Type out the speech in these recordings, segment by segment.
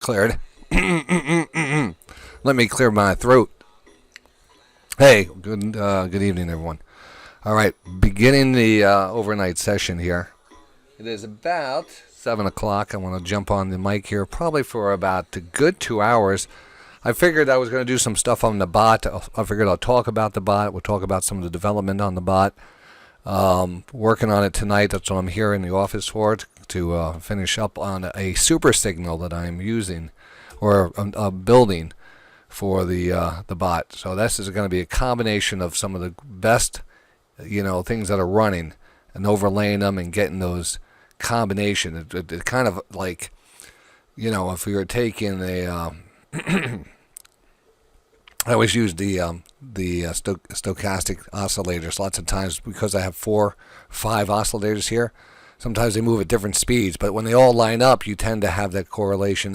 Cleared. Let me clear my throat. Hey, good evening, everyone. All right, beginning the overnight session here. It is about 7 o'clock. I want to jump on the mic here probably for about a good 2 hours. I figured I was going to do some stuff on the bot. I figured I'll talk about the bot. We'll talk about some of the development on the bot. Working on it tonight. That's what I'm here in the office for, to finish up on a super signal that I'm using or building for the bot. So this is going to be a combination of some of the best, things that are running and overlaying them and getting those combination. It kind of like, if we were taking a I always use the stochastic oscillators. Lots of times, because I have 4, 5 oscillators here, sometimes they move at different speeds. But when they all line up, you tend to have that correlation,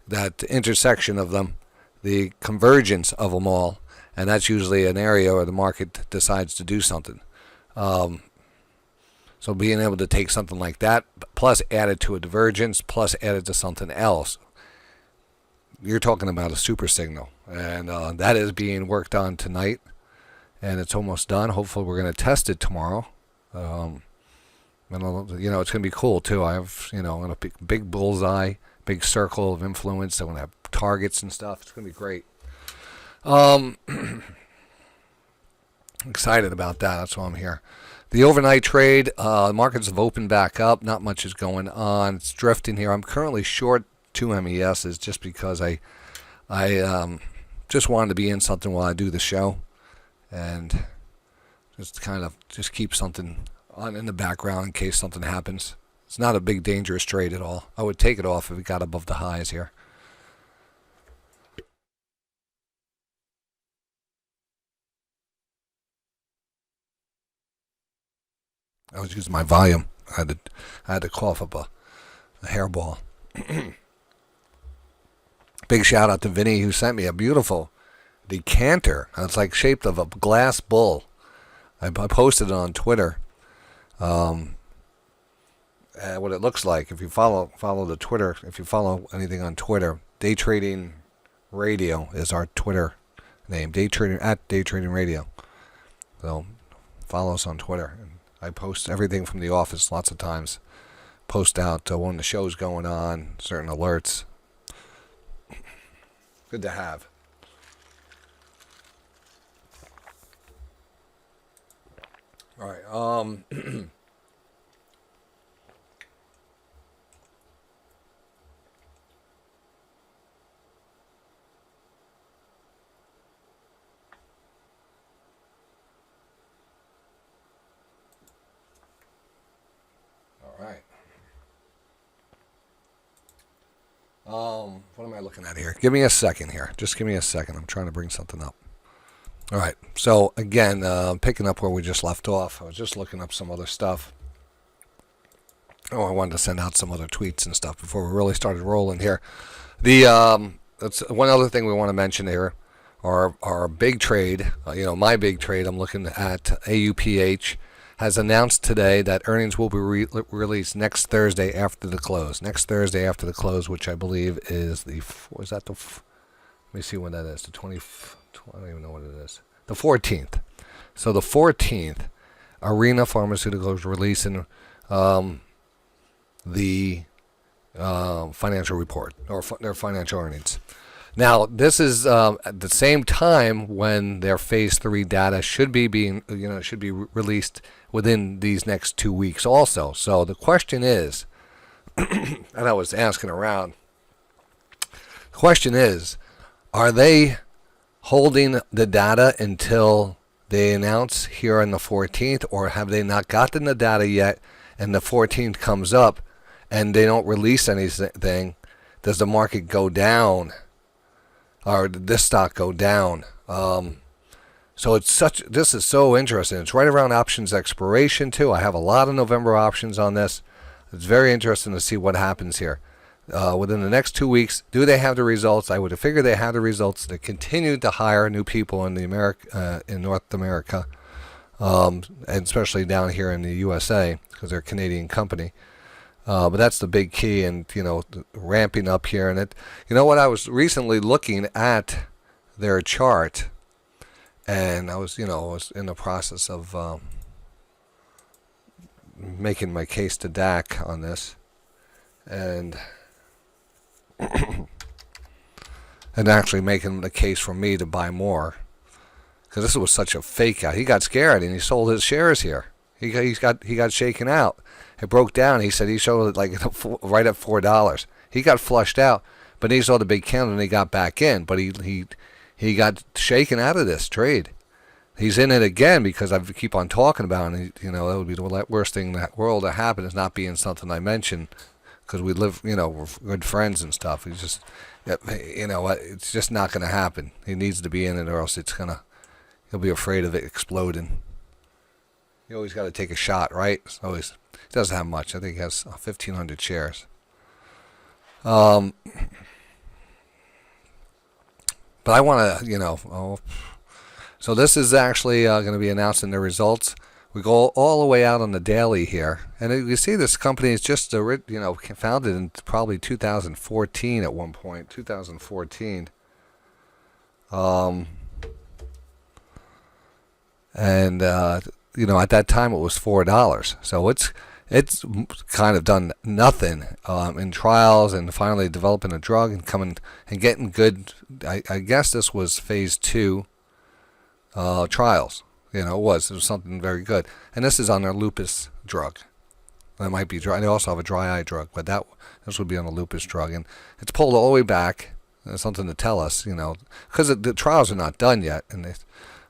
that intersection of them, the convergence of them all, and that's usually an area where the market decides to do something. So being able to take something like that, plus add it to a divergence, plus add it to something else, you're talking about a super signal. And that is being worked on tonight, and it's almost done. Hopefully we're going to test it tomorrow. And it's going to be cool too. I have, a big bullseye, big circle of influence. I'm going to have targets and stuff. It's going to be great. Excited about that. That's why I'm here. The overnight trade, markets have opened back up. Not much is going on. It's drifting here. I'm currently short 2 MESs just because I just wanted to be in something while I do the show, and just keep something on in the background in case something happens. It's not a big dangerous trade at all. I would take it off if it got above the highs here. I was using my volume. I had to cough up a hairball. Big shout out to Vinny, who sent me a beautiful decanter. It's like shaped of a glass bull. I posted it on Twitter. What it looks like, if you follow the Twitter, if you follow anything on Twitter, Day Trading Radio is our Twitter name. @DayTrading Radio. So follow us on Twitter. And I post everything from the office lots of times. Post out when the show's going on, certain alerts. Good to have. All right. All right. What am I looking at here? Give me a second here. Just give me a second. I'm trying to bring something up. All right. So again, picking up where we just left off. I was just looking up some other stuff. I wanted to send out some other tweets and stuff before we really started rolling here. That's one other thing we want to mention here. Our big trade, my big trade. I'm looking at AUPH. Has announced today that earnings will be released next Thursday after the close. Next Thursday after the close, which I believe is let me see when that is. The 20th. I don't even know what it is. The 14th. So the 14th, Arena Pharmaceuticals releasing the financial report, or their financial earnings. Now, this is at the same time when their phase 3 data should be released within these next 2 weeks also. So the question is, and I was asking around, the question is, are they holding the data until they announce here on the 14th, or have they not gotten the data yet and the 14th comes up and they don't release anything? Does the market go down? Or did this stock go down? So this is so interesting. It's right around options expiration too. I have a lot of November options on this. It's very interesting to see what happens here. Within the next 2 weeks, do they have the results? I would have figured they have the results. They continue to hire new people in in North America, and especially down here in the USA, because they're a Canadian company. But that's the big key, and ramping up here. And what, I was recently looking at their chart, and I was in the process of making my case to DAC on this, and and actually making the case for me to buy more, because this was such a fake out. He got scared and he sold his shares here. He got shaken out. It broke down. He said he showed it like right at $4. He got flushed out, but he saw the big candle and he got back in. But he got shaken out of this trade. He's in it again because I keep on talking about it. And that would be the worst thing in the world to happen, is not being something I mention, because we live, we're good friends and stuff. He's just, it's just not going to happen. He needs to be in it, or else he'll be afraid of it exploding. You always got to take a shot, right? He doesn't have much. I think he has 1,500 shares. But I want to, so this is actually going to be announcing the results. We go all the way out on the daily here, and you see this company is just founded in probably 2014 at one point, 2014. And at that time it was $4. So it's kind of done nothing in trials, and finally developing a drug and coming and getting good. I guess this was phase 2 trials. It was something very good. And this is on their lupus drug. That might be dry. They also have a dry eye drug, but this would be on a lupus drug. And it's pulled all the way back. There's something to tell us, because the trials are not done yet.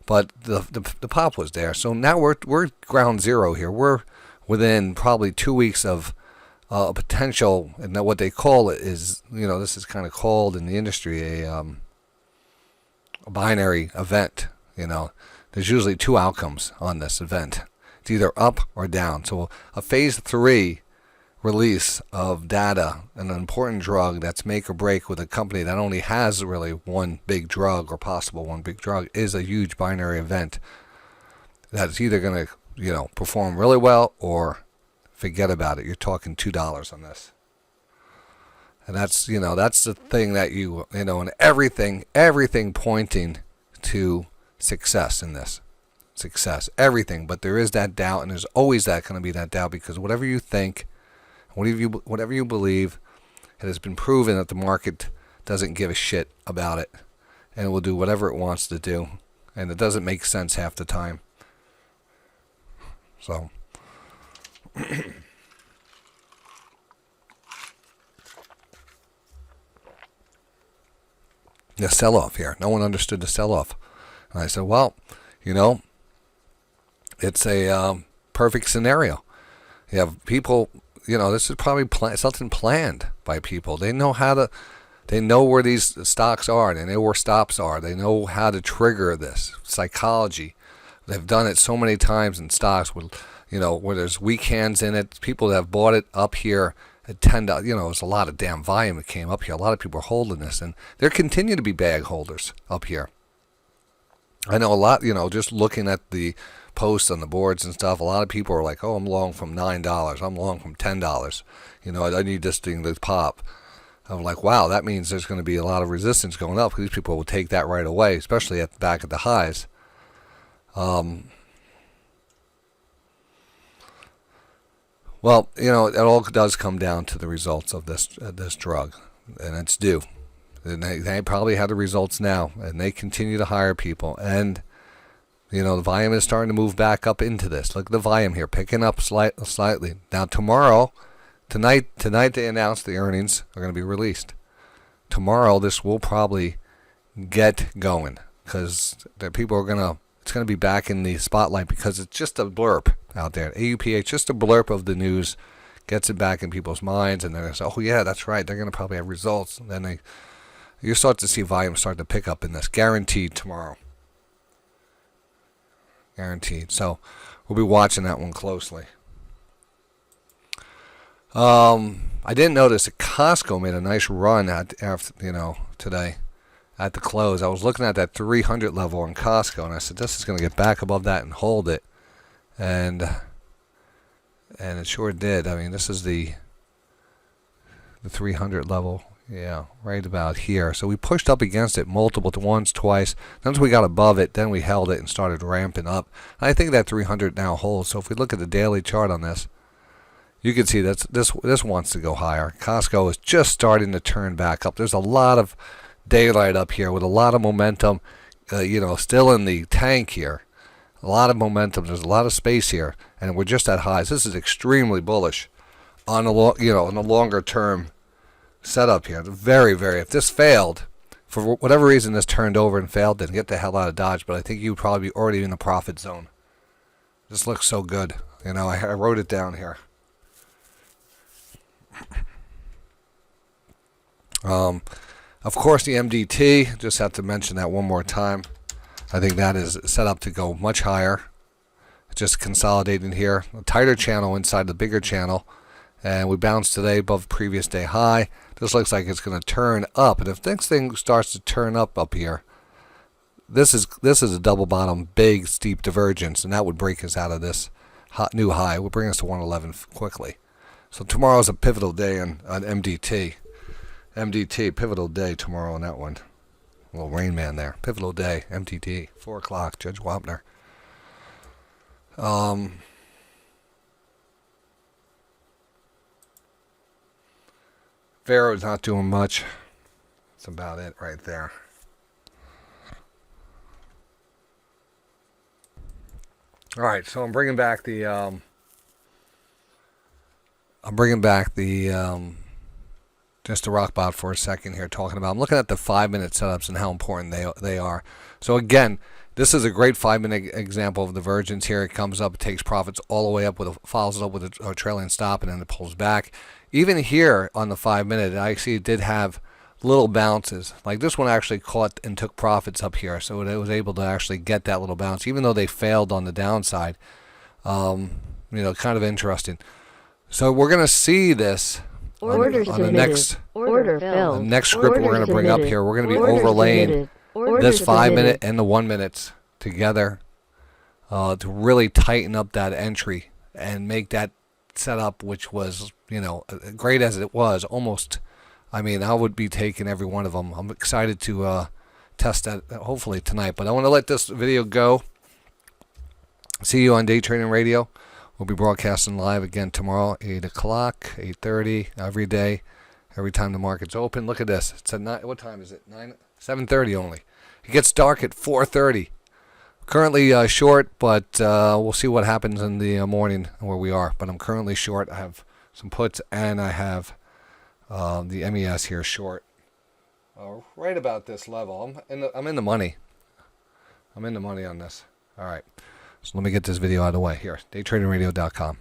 But the pop was there. So now we're ground zero here. We're within probably 2 weeks of a potential, and what they call it is, this is kind of called in the industry a binary event. There's usually 2 outcomes on this event. It's either up or down. So a phase 3 release of data, an important drug that's make or break with a company that only has really one big drug, or possible one big drug, is a huge binary event that's either going to perform really well or forget about it. You're talking $2 on this. And that's that's the thing that and everything pointing to success in this. Success, everything. But there is that doubt, and there's always going to be that doubt, because whatever you think, whatever you believe, it has been proven that the market doesn't give a shit about it, and it will do whatever it wants to do, and it doesn't make sense half the time. So the sell-off here, no one understood the sell-off. And I said, well, it's a perfect scenario. You have people, this is probably something planned by people. They know where these stocks are. They know where stops are. They know how to trigger this psychology. They've done it so many times in stocks with, where there's weak hands in it. People that have bought it up here at $10, it was a lot of damn volume that came up here. A lot of people are holding this, and there continue to be bag holders up here. I know a lot, just looking at the posts on the boards and stuff, a lot of people are like, oh, I'm long from $9. I'm long from $10. I need this thing to pop. I'm like, wow, that means there's going to be a lot of resistance going up. These people will take that right away, especially back at the highs. Well, it all does come down to the results of this drug, and it's due. And they probably have the results now, and they continue to hire people. And, the volume is starting to move back up into this. Look at the volume here, picking up slightly. Now, tonight they announced the earnings are going to be released. Tomorrow, this will probably get going, because it's going to be back in the spotlight, because it's just a blurb out there. AUPH, just a blurb of the news, gets it back in people's minds, and they're going to say, oh, yeah, that's right. They're going to probably have results. And then you start to see volume start to pick up in this. Guaranteed tomorrow. Guaranteed. So we'll be watching that one closely. I didn't notice that Costco made a nice run today at the close. I was looking at that 300 level on Costco, and I said, this is going to get back above that and hold it. And it sure did. I mean, this is the the 300 level. Yeah, right about here. So we pushed up against it multiple once, twice. Once we got above it, then we held it and started ramping up. I think that 300 now holds. So if we look at the daily chart on this, you can see that this wants to go higher. Costco is just starting to turn back up. There's a lot of daylight up here with a lot of momentum, still in the tank here. A lot of momentum. There's a lot of space here, and we're just at highs. This is extremely bullish on on the longer term setup here. Very, very. If this failed, for whatever reason this turned over and failed, then get the hell out of Dodge. But I think you'd probably be already in the profit zone. This looks so good. I wrote it down here. Of course, the MDT, just have to mention that one more time. I think that is set up to go much higher. Just consolidating here. A tighter channel inside the bigger channel. And we bounced today above previous day high. This looks like it's going to turn up. And if this thing starts to turn up here, this is a double bottom, big, steep divergence. And that would break us out of this new high. It would bring us to 111 quickly. So tomorrow's a pivotal day on MDT. MDT, pivotal day tomorrow on that one. Little Rain Man there. Pivotal day, MDT, 4 o'clock, Judge Wapner. Vero's not doing much. That's about it right there. All right, so I'm bringing back the just the RockBot for a second here, talking about. I'm looking at the 5-minute setups and how important they are. So again, this is a great 5-minute example of divergence here. It comes up, it takes profits all the way up, follows it up with a trailing stop, and then it pulls back. Even here on the 5-minute, I see it did have little bounces. Like this one actually caught and took profits up here, so it was able to actually get that little bounce, even though they failed on the downside. Kind of interesting. So we're going to see this on the next script we're going to bring up here. We're going to be overlaying this 5-minute and the 1 minutes together to really tighten up that entry and make that setup, which was, great as it was, almost, I would be taking every one of them. I'm excited to test that hopefully tonight. But I want to let this video go. See you on Day Trading Radio. We'll be broadcasting live again tomorrow, 8 o'clock, 8:30, every day, every time the market's open. Look at this. It's at 9. What time is it? 7:30 only. It gets dark at 4:30. Currently short, but we'll see what happens in the morning where we are. But I'm currently short. I have some puts, and I have the MES here short. Right about this level. I'm in the money. I'm in the money on this. All right. So let me get this video out of the way. Here, daytradingradio.com.